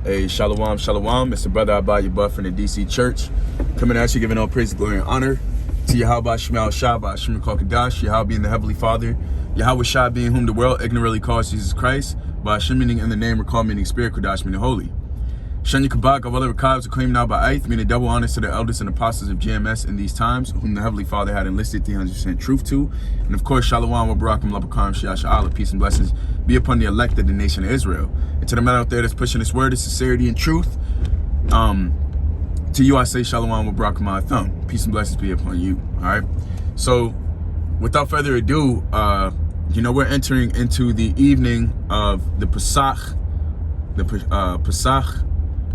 Hey, shalom, shalom. It's the brother Abba Buff from the DC Church. Coming at you, giving all praise, glory, and honor to Yahweh Shema Shah, Shema Kokadash, Yahweh being the Heavenly Father, Yahweh Shah being whom the world ignorantly calls Jesus Christ, by Hashem meaning in the name, recall meaning spirit, Kodash meaning holy. Shani Kabak, Awala Rakabs, acclaimed now by Aith, meaning double honors to the elders and apostles of GMS in these times, whom the Heavenly Father had enlisted 300% truth to. And of course, Shalom, wa Barakam, Labakam, Shia Sha'ala, peace and blessings be upon the elect of the nation of Israel. And to the man out there that's pushing this word of sincerity and truth, to you I say Shalom, wa Barakam, my thumb. Peace and blessings be upon you. All right. So, without further ado, we're entering into the evening of the pasach, pasach,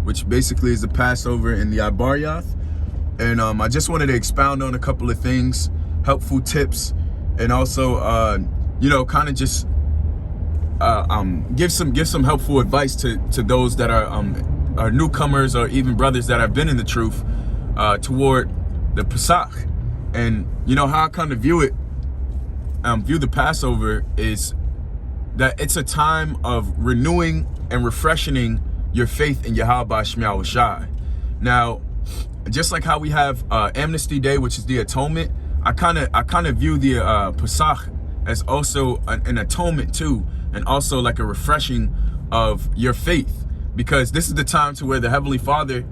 which basically is the Passover in the Abaryath. And I just wanted to expound on a couple of things, helpful tips, and also, kind of just give some helpful advice to those that are newcomers or even brothers that have been in the truth toward the pasach. And how I kind of view it, view the Passover is that it's a time of renewing and refreshing your faith in Yahweh Shema Shai. Now, just like how we have Amnesty Day, which is the atonement, I kind of view the pasach as also an atonement too, and also like a refreshing of your faith, because this is the time to where the Heavenly Father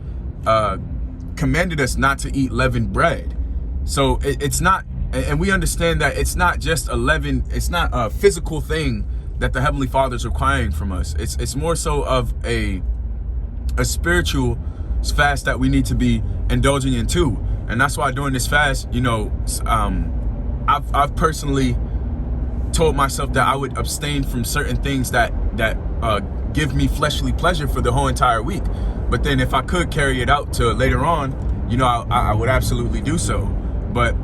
commanded us not to eat leavened bread. So it's not, and we understand that it's not just a leaven, it's not a physical thing that the Heavenly Father is requiring from us. It's more so of a spiritual fast that we need to be indulging in too. And that's why during this fast, I've personally told myself that I would abstain from certain things that give me fleshly pleasure for the whole entire week. But then if I could carry it out to later on, I would absolutely do so. But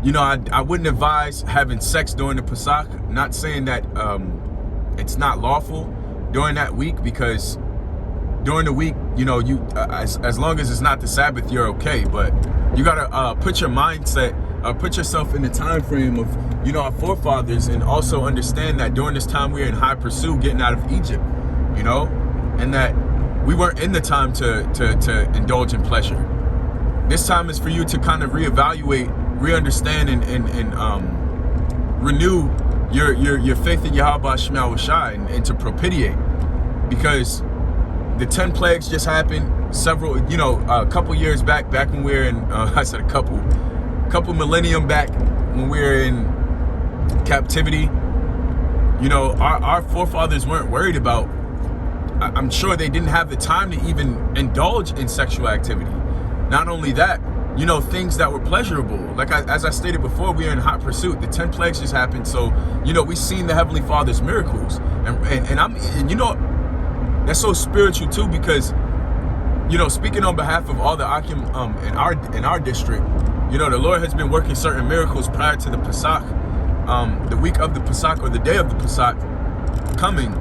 I wouldn't advise having sex during the pasach. Not saying that it's not lawful during that week, because during the week, as long as it's not the Sabbath, you're okay. But you gotta put your mindset, put yourself in the time frame of our forefathers, and also understand that during this time we're in high pursuit, getting out of Egypt, and that we weren't in the time to indulge in pleasure. This time is for you to kind of reevaluate, re-understand, and renew your faith in Yahweh Shema Shai, and to propitiate, because the 10 plagues just happened several, a couple years back when we were in, I said a couple millennium back when we were in captivity. Our forefathers weren't worried about, I'm sure they didn't have the time to even indulge in sexual activity. Not only that, things that were pleasurable. Like as I stated before, we are in hot pursuit. The 10 plagues just happened. So, we've seen the Heavenly Father's miracles. And that's so spiritual too, because, speaking on behalf of all the Akim in our district, the Lord has been working certain miracles prior to the pasach, the week of the pasach or the day of the pasach coming.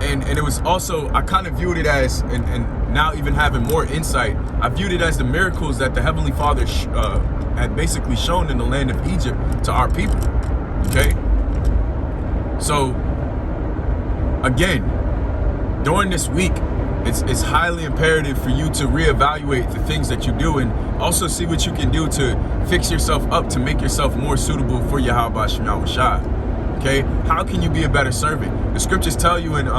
And it was also, I kind of viewed it as, and now even having more insight, I viewed it as the miracles that the Heavenly Father had basically shown in the land of Egypt to our people. Okay? So, again, during this week, it's highly imperative for you to reevaluate the things that you do, and also see what you can do to fix yourself up to make yourself more suitable for Yahweh Shema Shai. Okay, how can you be a better servant? The scriptures tell you in 2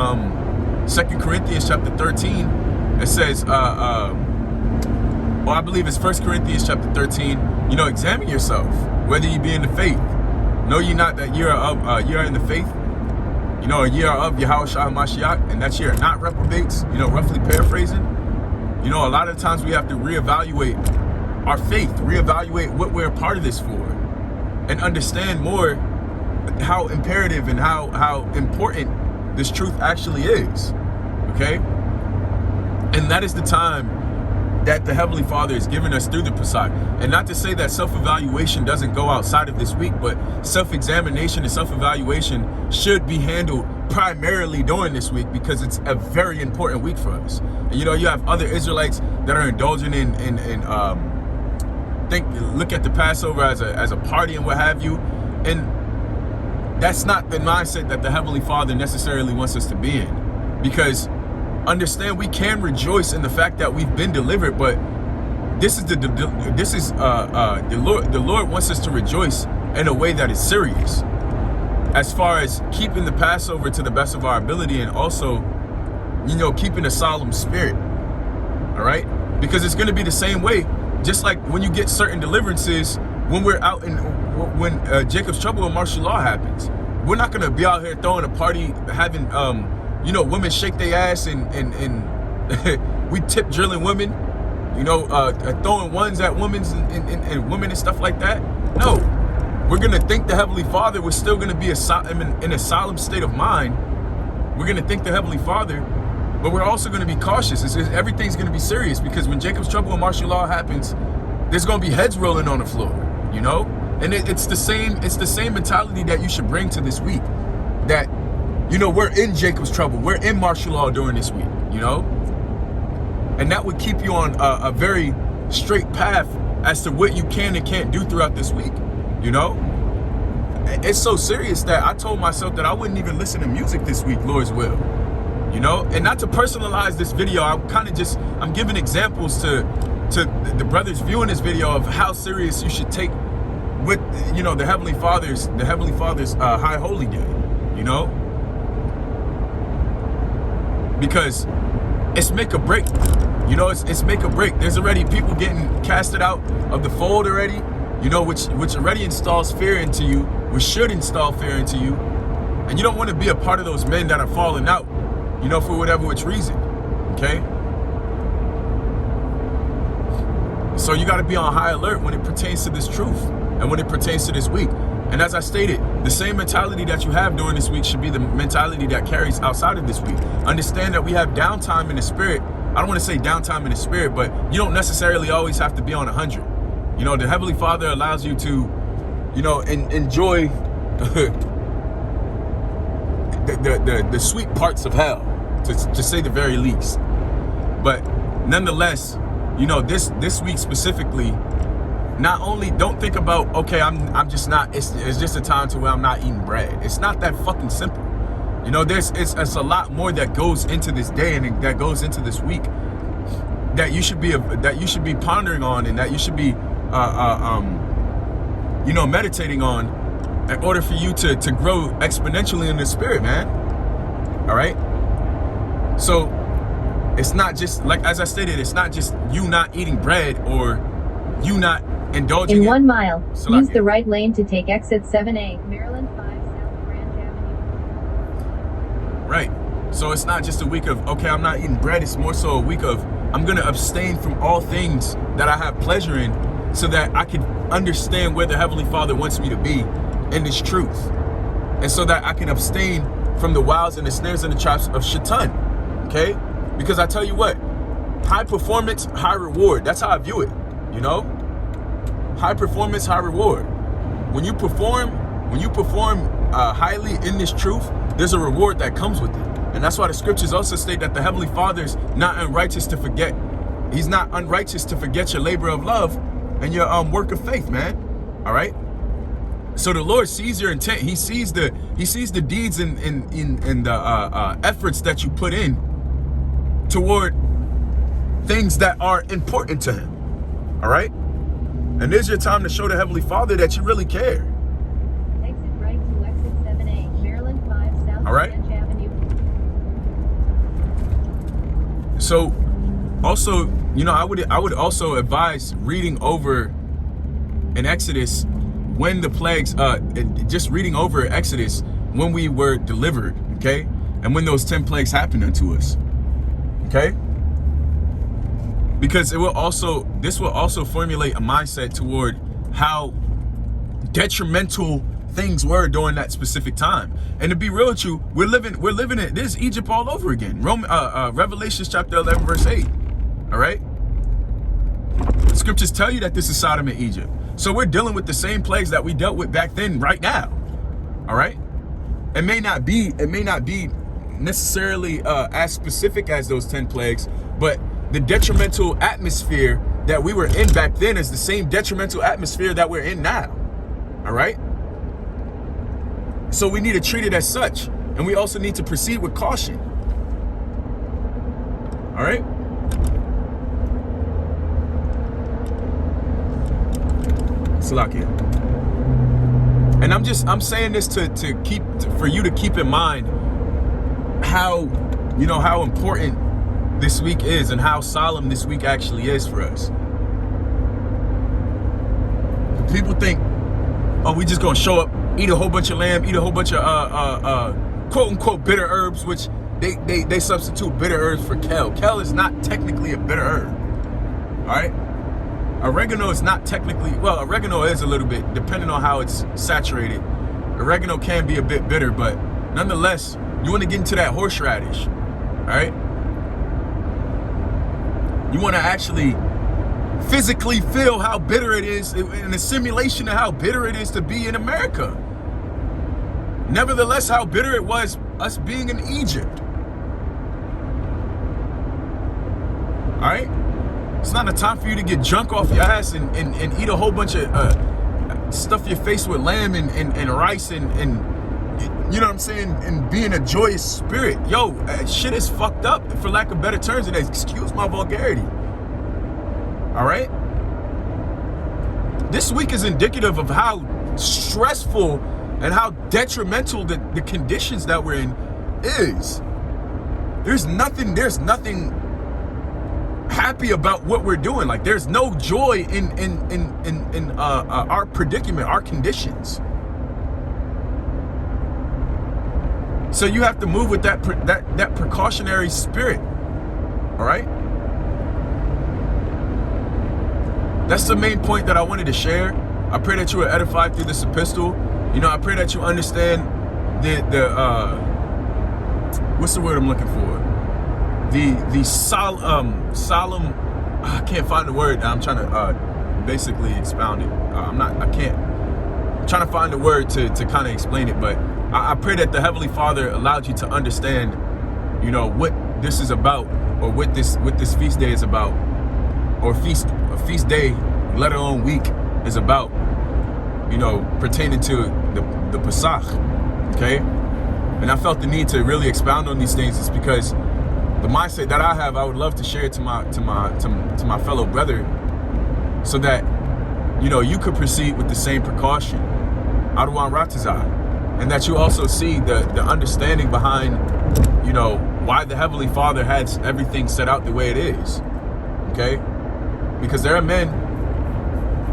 Corinthians chapter 13, it says, I believe it's 1 Corinthians chapter 13, examine yourself, whether you be in the faith. Know ye not that ye are in the faith? Ye are of Yahweh Shah Mashiach, and that ye are not reprobates, roughly paraphrasing. A lot of times we have to reevaluate our faith, reevaluate what we're a part of this for, and understand more how imperative and how important this truth actually is. Okay? And that is the time that the Heavenly Father has given us through the pasach. And not to say that self-evaluation doesn't go outside of this week, but self-examination and self-evaluation should be handled primarily during this week, because it's a very important week for us. And you have other Israelites that are indulging in look at the Passover as a party and what have you. And that's not the mindset that the Heavenly Father necessarily wants us to be in, because understand we can rejoice in the fact that we've been delivered, but the Lord wants us to rejoice in a way that is serious, as far as keeping the Passover to the best of our ability, and also, you know, keeping a solemn spirit. All right, because it's going to be the same way, just like when you get certain deliverances, when we're out in, when Jacob's trouble and martial law happens, we're not going to be out here throwing a party, having you know, women shake their ass and we tip drilling women, you know, throwing ones at women and women and stuff like that. No, we're going to thank the Heavenly Father. We're still going to be in a solemn state of mind. We're going to thank the Heavenly Father, but we're also going to be cautious. Everything's going to be serious, because when Jacob's trouble and martial law happens, there's going to be heads rolling on the floor, you know? And it's the same mentality that you should bring to this week, that, you know, we're in Jacob's trouble, we're in martial law during this week, you know? And that would keep you on a very straight path as to what you can and can't do throughout this week, you know? It's so serious that I told myself that I wouldn't even listen to music this week, Lord's will, you know? And not to personalize this video, I'm giving examples to the brothers viewing this video of how serious you should take with, you know, the Heavenly Father's high holy day, you know? Because it's make or break, you know, it's make or break. There's already people getting casted out of the fold already, you know, which already installs fear into you, which should install fear into you. And you don't want to be a part of those men that are falling out, you know, for whatever which reason, okay? So you got to be on high alert when it pertains to this truth and when it pertains to this week. And as I stated, the same mentality that you have during this week should be the mentality that carries outside of this week. Understand that we have downtime in the spirit. I don't want to say downtime in the spirit, but you don't necessarily always have to be on 100. You know, the Heavenly Father allows you to, you know, enjoy the sweet parts of hell, to say the very least. But nonetheless, you know, this week specifically, not only don't think about, okay, I'm just not, it's just a time to where I'm not eating bread. It's not that fucking simple. You know, it's a lot more that goes into this day and that goes into this week that you should be pondering on, and that you should be you know, meditating on, in order for you to grow exponentially in the spirit, man. All right. So it's not just, like, as I stated, it's not just you not eating bread or you not indulging in 1 mile. Use the the right lane to take exit 7A, Maryland 5 South Branch Avenue. Right. So it's not just a week of, okay, I'm not eating bread. It's more so a week of, I'm going to abstain from all things that I have pleasure in, so that I can understand where the Heavenly Father wants me to be in this truth. And so that I can abstain from the wiles and the snares and the traps of Shaitan. Okay? Because I tell you what, high performance, high reward. That's how I view it, you know? High performance, high reward. When you perform highly in this truth, there's a reward that comes with it. And that's why the scriptures also state that the Heavenly Father's not unrighteous to forget. He's not unrighteous to forget your labor of love and your work of faith, man. All right. So the Lord sees your intent. He sees the deeds and the efforts that you put in toward things that are important to Him. All right. And there's your time to show the Heavenly Father that you really care. Exit right to exit 7A, Maryland 5 South All right. Branch Avenue. So also, you know, I would also advise reading over in Exodus when the plagues, just reading over Exodus when we were delivered, okay? And when those 10 plagues happened unto us, okay? Because this will also formulate a mindset toward how detrimental things were during that specific time. And to be real with you, we're living in, this is Egypt all over again. Revelation chapter 11, verse 8. All right. The scriptures tell you that this is Sodom and Egypt. So we're dealing with the same plagues that we dealt with back then, right now. All right. It may not be necessarily as specific as those 10 plagues, but the detrimental atmosphere that we were in back then is the same detrimental atmosphere that we're in now. All right. So we need to treat it as such. And we also need to proceed with caution. All right. Salakia. And I'm saying this for you to keep in mind how, how important this week is and how solemn this week actually is for us. People think, oh, we just gonna show up, eat a whole bunch of lamb, eat a whole bunch of quote unquote bitter herbs, which they substitute bitter herbs for kale. Kale is not technically a bitter herb. All right. Oregano is not technically, well, oregano is a little bit, depending on how it's saturated. Oregano can be a bit bitter, but nonetheless, you want to get into that horseradish, all right? You want to actually physically feel how bitter it is in a simulation of how bitter it is to be in America. Nevertheless, how bitter it was us being in Egypt. All right? It's not a time for you to get drunk off your ass and eat a whole bunch of stuff your face with lamb and rice and you know what I'm saying, and be in a joyous spirit. Yo, shit is fucked up, for lack of better terms, and excuse my vulgarity. All right? This week is indicative of how stressful and how detrimental the conditions that we're in is. There's nothing happy about what we're doing. Like, there's no joy in our predicament, our conditions. So you have to move with that precautionary spirit. All right. That's the main point that I wanted to share. I pray that you were edified through this epistle. I pray that you understand the what's the word I'm looking for? The solemn, I can't find the word. I'm trying to basically expound it. I'm trying to find the word to kind of explain it, but I pray that the Heavenly Father allowed you to understand, what this is about, or what this feast day is about, or a feast day, let alone week, is about, pertaining to the pasach, okay? And I felt the need to really expound on these things. It's because the mindset that I have, I would love to share it to my fellow brother, so that you could proceed with the same precaution, Rawchaa, and that you also see the understanding behind why the Heavenly Father has everything set out the way it is. Okay, because there are men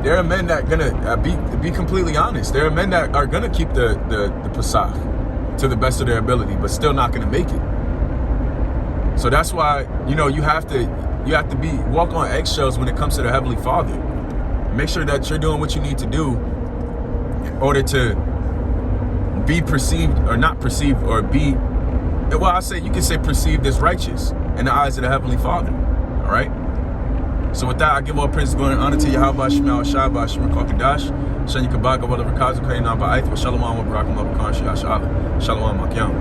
that are gonna be completely honest. There are men that are gonna keep the pasach to the best of their ability, but still not gonna make it. So that's why, you have to walk on eggshells when it comes to the Heavenly Father. Make sure that you're doing what you need to do in order to be perceived, or not perceived, or be, well, you can say perceived as righteous in the eyes of the Heavenly Father. All right? So with that, I give all praise, glory, and honor to Yahweh, Shema, Shabbat, Shema, Kakadash, Shalom, Kabaga, Wala, Rakazu, Kaina, Ba'aith, Shalom, Wa Barakum, Wa Bakan, Shia, Shalom, Makyam.